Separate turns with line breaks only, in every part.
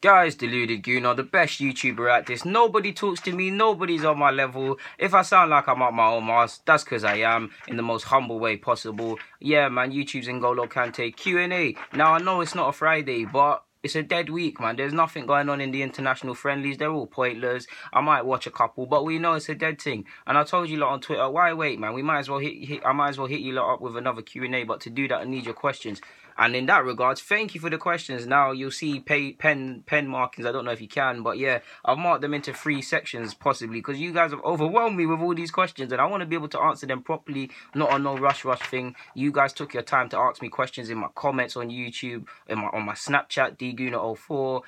Guys, deluded Gogh, the best YouTuber at this. Nobody talks to me, nobody's on my level. If I sound like I'm up my own arse, that's because I am, in the most humble way possible. Yeah, man, YouTube's N'Golo Kante Q&A. Now, I know it's not a Friday, but it's a dead week, man. There's nothing going on in the international friendlies. They're all pointless. I might watch a couple, but we know it's a dead thing. And I told you lot on Twitter, why wait, man? We might as well I might as well hit you lot up with another Q&A, but to do that, I need your questions. And in that regards, thank you for the questions. Now, you'll see pen markings. I don't know if you can, but yeah, I've marked them into 3 sections, possibly, because you guys have overwhelmed me with all these questions, and I want to be able to answer them properly, not on no rush thing. You guys took your time to ask me questions in my comments on YouTube, on my Snapchat, dguna04,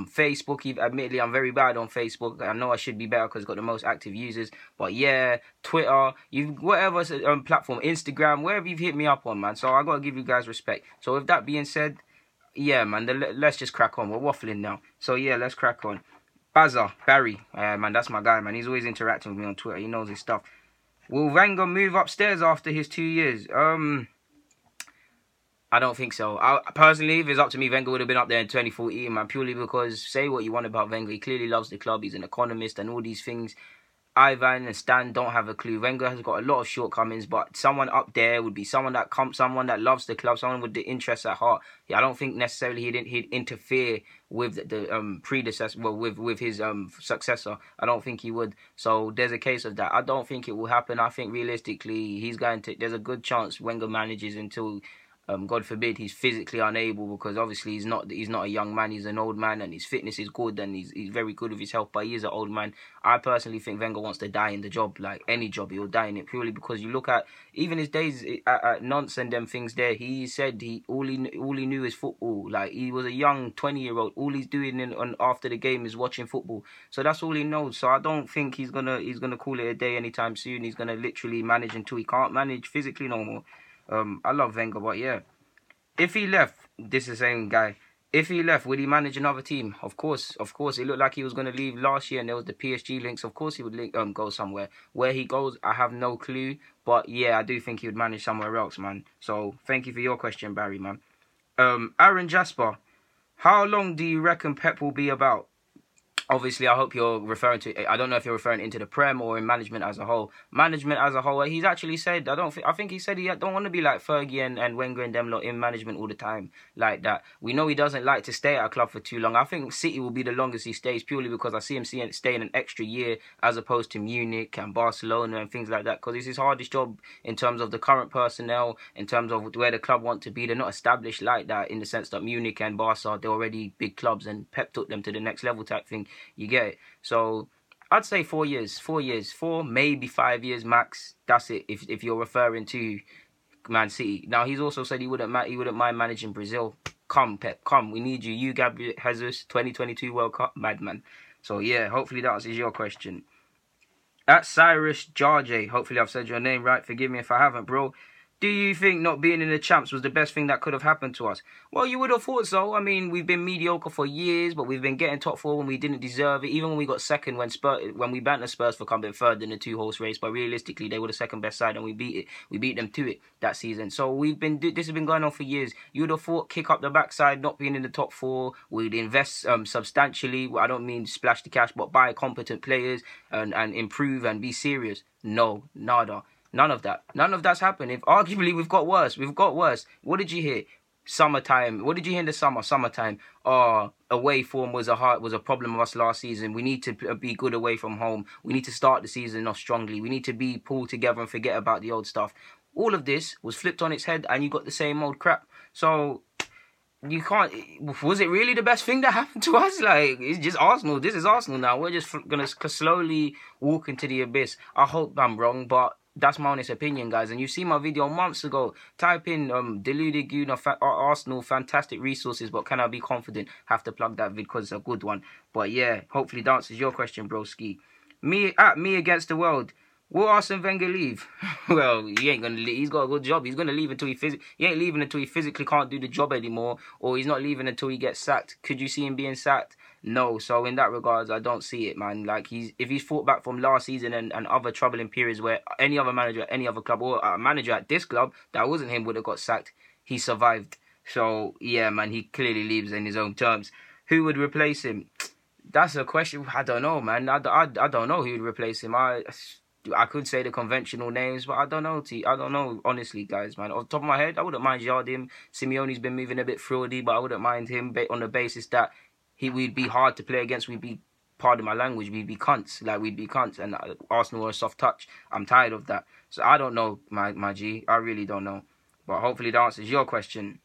Facebook. Admittedly, I'm very bad on Facebook. I know I should be better because it's got the most active users, but yeah, Twitter, whatever platform, Instagram, wherever you've hit me up on, man. So I got to give you guys respect. So with that being said, yeah, man, let's just crack on. We're waffling now. So yeah, let's crack on. Barry, man, that's my guy, man. He's always interacting with me on Twitter. He knows his stuff. Will Wenger move upstairs after his 2 years? I don't think so. Personally, if it's up to me, Wenger would have been up there in 2014, man, purely because, say what you want about Wenger, he clearly loves the club. He's an economist and all these things. Ivan and Stan don't have a clue. Wenger has got a lot of shortcomings, but someone up there would be someone that loves the club, someone with the interests at heart. Yeah, I don't think necessarily he'd interfere with the predecessor, well, with his successor. I don't think he would. So there's a case of that. I don't think it will happen. I think realistically, there's a good chance Wenger manages until, God forbid, he's physically unable, because obviously he's not a young man, he's an old man, and his fitness is good, and he's very good with his health, but he is an old man. I personally think Wenger wants to die in the job, like any job, he'll die in it, purely because you look at even his days at Nantes and them things there, he said all he knew is football. Like, he was a young 20-year-old, all he's doing after the game is watching football, so that's all he knows. So I don't think he's gonna call it a day anytime soon. He's gonna literally manage until he can't manage physically no more. I love Wenger, but yeah. If he left, this is the same guy. If he left, would he manage another team? Of course. It looked like he was going to leave last year, and there was the PSG links. Of course he would go somewhere. Where he goes, I have no clue. But yeah, I do think he would manage somewhere else, man. So thank you for your question, Barry, man. Aaron Jasper, how long do you reckon Pep will be about? Obviously, I hope you're referring to, I don't know if you're referring into the Prem or in management as a whole. Management as a whole, he's actually said, I think he said he don't want to be like Fergie and Wenger and them lot in management all the time like that. We know he doesn't like to stay at a club for too long. I think City will be the longest he stays, purely because I see him staying an extra year as opposed to Munich and Barcelona and things like that, because it's his hardest job in terms of the current personnel, in terms of where the club want to be. They're not established like that, in the sense that Munich and Barca, they're already big clubs, and Pep took them to the next level type thing. You get it? So I'd say 4 years, 4 maybe 5 years max. That's it. If you're referring to Man City. Now, he's also said he wouldn't mind managing Brazil. Come, Pep, come. We need you. You, Gabriel Jesus, 2022 World Cup, madman. So yeah, hopefully that answers your question. At Cyrus Jarjay, hopefully I've said your name right. Forgive me if I haven't, bro. Do you think not being in the champs was the best thing that could have happened to us? Well, you would have thought so. I mean, we've been mediocre for years, but we've been getting top 4 when we didn't deserve it. Even when we got second, when we banked the Spurs for coming third in the 2-horse race, but realistically, they were the second best side, and we beat it. We beat them to it that season. So this has been going on for years. You would have thought kick up the backside, not being in the top 4. We'd invest substantially. I don't mean splash the cash, but buy competent players and improve and be serious. No, nada. None of that. None of that's happened. If arguably we've got worse. What did you hear? Summertime. What did you hear in the summertime? Away form was a problem of us last season. We need to be good away from home. We need to start the season off strongly. We need to be pulled together and forget about the old stuff. All of this was flipped on its head, and you got the same old crap. So you can't. Was it really the best thing that happened to us? Like, it's just Arsenal. This is Arsenal now. We're just gonna slowly walk into the abyss. I hope I'm wrong, but that's my honest opinion, guys. And you see my video months ago. Type in deluded Gogh, Arsenal, fantastic resources, but can I be confident? Have to plug that vid because it's a good one. But yeah, hopefully that answers your question, broski. Me against the world. Will Arsene Wenger leave? Well, he ain't gonna leave. He's got a good job. He's gonna leave until he ain't leaving until he physically can't do the job anymore, or he's not leaving until he gets sacked. Could you see him being sacked? No. So in that regards, I don't see it, man. Like, if he's fought back from last season and other troubling periods where any other manager at any other club or a manager at this club that wasn't him would have got sacked, he survived. So yeah, man, he clearly leaves in his own terms. Who would replace him? That's a question. I don't know, man. I don't know who would replace him. I could say the conventional names, but I don't know. I don't know, honestly, guys, man. Off the top of my head, I wouldn't mind Jardim. Simeone's been moving a bit fraudy, but I wouldn't mind him on the basis that we'd be hard to play against. We'd be, pardon my language, we'd be cunts. Like, we'd be cunts. And Arsenal are a soft touch. I'm tired of that. So I don't know, my G. I really don't know. But hopefully that answers your question.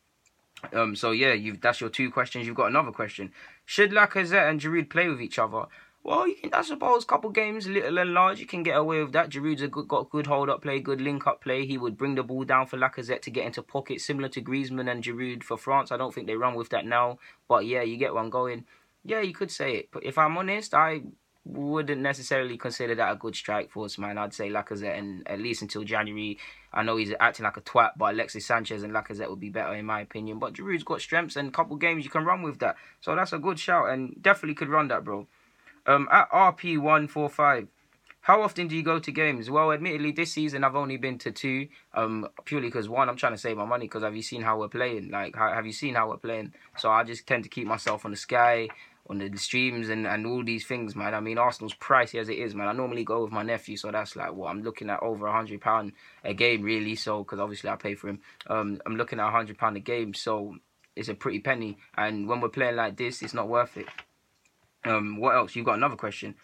So yeah, that's your 2 questions. You've got another question. Should Lacazette and Giroud play with each other? Well, you can, I suppose, couple games, little and large, you can get away with that. Giroud's got good hold-up play, good link-up play. He would bring the ball down for Lacazette to get into pockets, similar to Griezmann and Giroud for France. I don't think they run with that now. But yeah, you get one going. Yeah, you could say it. But if I'm honest, I wouldn't necessarily consider that a good strike force, man. I'd say Lacazette, and at least until January. I know he's acting like a twat, but Alexis Sanchez and Lacazette would be better in my opinion. But Giroud's got strengths, and a couple games you can run with that. So that's a good shout, and definitely could run that, bro. At RP145, how often do you go to games? Well, admittedly, this season I've only been to 2. Purely because, 1, I'm trying to save my money. Because have you seen how we're playing? Like, have you seen how we're playing? So I just tend to keep myself on the Sky, on the streams, and all these things, man. I mean, Arsenal's pricey as it is, man. I normally go with my nephew, so that's like, what, I'm looking at over £100 a game, really. So, because obviously I pay for him. I'm looking at £100 a game, so it's a pretty penny. And when we're playing like this, it's not worth it. What else? You've got another question.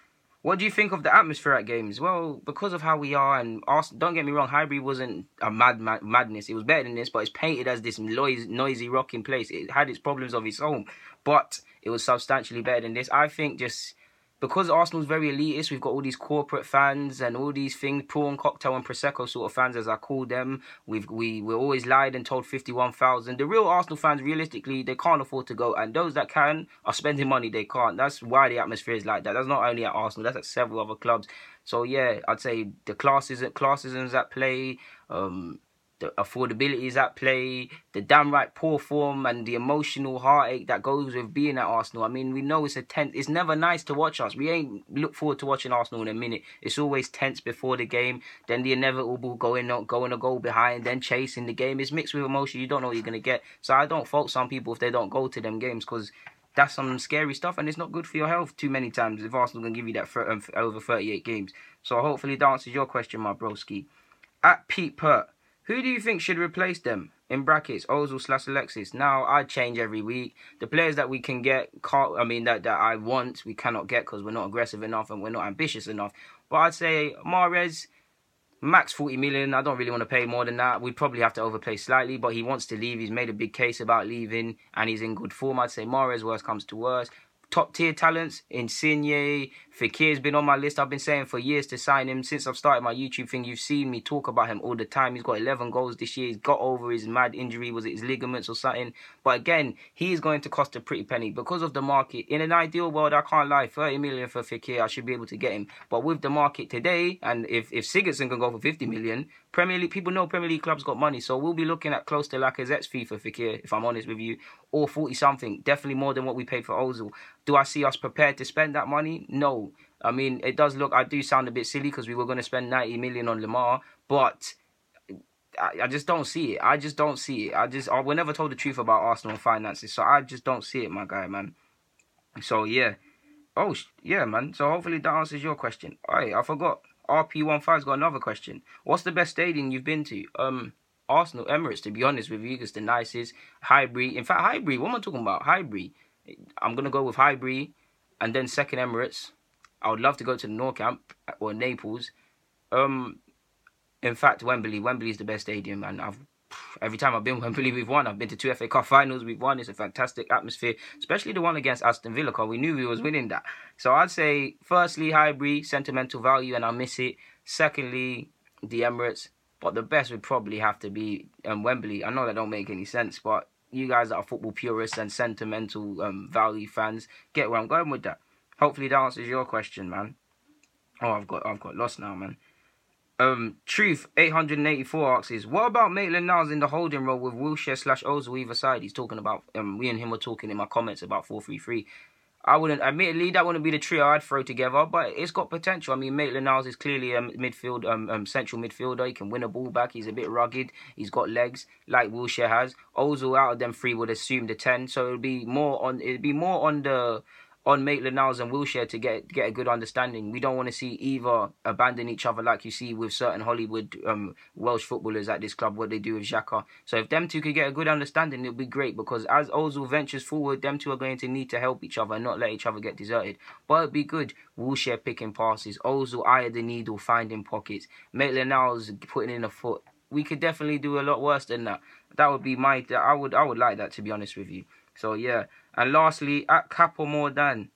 What do you think of the atmosphere at games? Well, because of how we are, and Arsenal, don't get me wrong, Highbury wasn't a madness. It was better than this, but it's painted as this noisy, rocking place. It had its problems of its own, but it was substantially better than this. I think just because Arsenal's very elitist, we've got all these corporate fans and all these things, prawn cocktail and prosecco sort of fans, as I call them. We're always lied and told 51,000. The real Arsenal fans, realistically, they can't afford to go, and those that can are spending money they can't. That's why the atmosphere is like that. That's not only at Arsenal, that's at several other clubs. So yeah, I'd say the classism's at play. The affordability is at play, the damn right poor form, and the emotional heartache that goes with being at Arsenal. I mean, we know it's it's never nice to watch us. We ain't look forward to watching Arsenal in a minute. It's always tense before the game, then the inevitable going a goal behind, then chasing. The game is mixed with emotion. You don't know what you're going to get. So I don't fault some people if they don't go to them games, because that's some scary stuff, and it's not good for your health too many times if Arsenal can give you that for over 38 games. So hopefully that answers your question, my broski. At Pete Pert, who do you think should replace them? In brackets, Ozil/Alexis. Now, I change every week. The players that we can get, that I want, we cannot get because we're not aggressive enough and we're not ambitious enough. But I'd say Mahrez, max 40 million. I don't really want to pay more than that. We'd probably have to overpay slightly, but he wants to leave. He's made a big case about leaving, and he's in good form. I'd say Mahrez, worst comes to worst. Top tier talents, Insigne, Fekir's been on my list. I've been saying for years to sign him. Since I've started my YouTube thing, you've seen me talk about him all the time. He's got 11 goals this year. He's got over his mad injury. Was it his ligaments or something? But again, he is going to cost a pretty penny because of the market. In an ideal world, I can't lie, 30 million for Fekir, I should be able to get him. But with the market today, and if Sigurdsson can go for 50 million, Premier League, people know Premier League clubs got money. So we'll be looking at close to Lacazette's fee for Fekir, if I'm honest with you, or 40-something. Definitely more than what we paid for Ozil. Do I see us prepared to spend that money? No. I mean, it does look, I do sound a bit silly because we were going to spend 90 million on Lamar, but I just don't see it. I just don't see it. We're never told the truth about Arsenal finances, so I just don't see it, my guy, man. So, yeah. Oh, yeah, man. So, hopefully that answers your question. Alright, I forgot. RP15's got another question. What's the best stadium you've been to? Arsenal, Emirates, to be honest with you, it's the nicest. Highbury. In fact, Highbury, what am I talking about? Highbury. I'm going to go with Highbury, and then second Emirates. I would love to go to the Nou Camp or Naples. In fact, Wembley. Wembley is the best stadium, and every time I've been Wembley, we've won. I've been to 2 FA Cup finals, we've won. It's a fantastic atmosphere, especially the one against Aston Villa, because we knew we was winning that. So I'd say, firstly, Highbury, sentimental value, and I miss it. Secondly, the Emirates. But the best would probably have to be Wembley. I know that don't make any sense, but you guys that are football purists and sentimental value fans get where I'm going with that. Hopefully that answers your question, man. Oh, I've got lost now, man. Truth 884 asks, what about Maitland-Niles in the holding role with Wilshere/Ozil either side? He's talking about, me and him were talking in my comments about 4-3-3. I wouldn't, admittedly, that wouldn't be the trio I'd throw together, but it's got potential. I mean, Maitland-Niles is clearly a central midfielder. He can win a ball back. He's a bit rugged. He's got legs like Wilshere has. Ozil out of them three would assume the 10, so it'd be more on on Maitland-Niles and Wilshere to get a good understanding. We don't want to see either abandon each other like you see with certain Hollywood Welsh footballers at this club, what they do with Xhaka. So if them two could get a good understanding, it would be great, because as Ozil ventures forward, them two are going to need to help each other and not let each other get deserted. But it'd be good. Wilshere picking passes, Ozil eye of the needle, finding pockets, Maitland-Niles putting in a foot. We could definitely do a lot worse than that. That would be I would like that, to be honest with you. So yeah. And lastly, at Radan,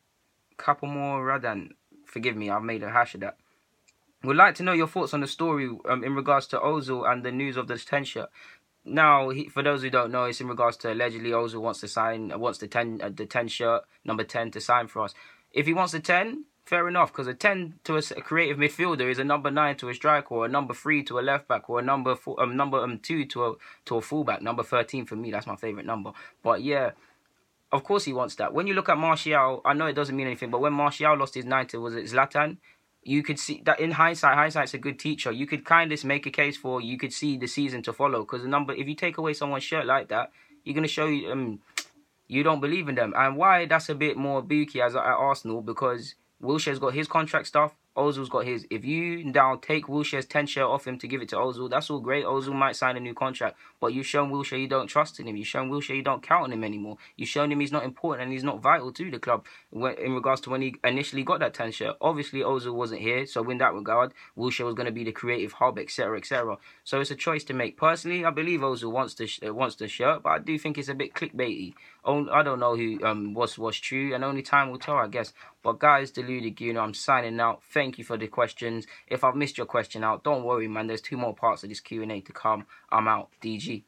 forgive me, I've made a hash of that. Would like to know your thoughts on the story in regards to Ozil and the news of the 10 shirt. Now, for those who don't know, it's in regards to allegedly Ozil wants the 10 shirt, number 10, to sign for us. If he wants the 10, fair enough, because a 10 to a creative midfielder is a number 9 to a striker, or a number 3 to a left back, or a number 2 to a fullback. Number 13 for me, that's my favourite number. But yeah, of course he wants that. When you look at Martial, I know it doesn't mean anything, but when Martial lost his 9 to, was it Zlatan? You could see that in hindsight's a good teacher. You could kind of make a case for, you could see the season to follow, because if you take away someone's shirt like that, you're going to show you don't believe in them. And why that's a bit more booky as at Arsenal, because Wilshere's got his contract stuff, Ozil's got his. If you now take Wilshere's 10 shirt off him to give it to Ozil, that's all great. Ozil might sign a new contract, but you've shown Wilshere you don't trust in him. You've shown Wilshere you don't count on him anymore. You've shown him he's not important and he's not vital to the club in regards to when he initially got that 10 shirt. Obviously, Ozil wasn't here, so in that regard, Wilshere was going to be the creative hub, etc., etc. So it's a choice to make. Personally, I believe Ozil wants the shirt, but I do think it's a bit clickbaity. I don't know who what's true, and only time will tell, I guess. But guys, deluded, I'm signing out. Thank you for the questions. If I've missed your question out, don't worry, man. There's 2 more parts of this Q&A to come. I'm out. DG.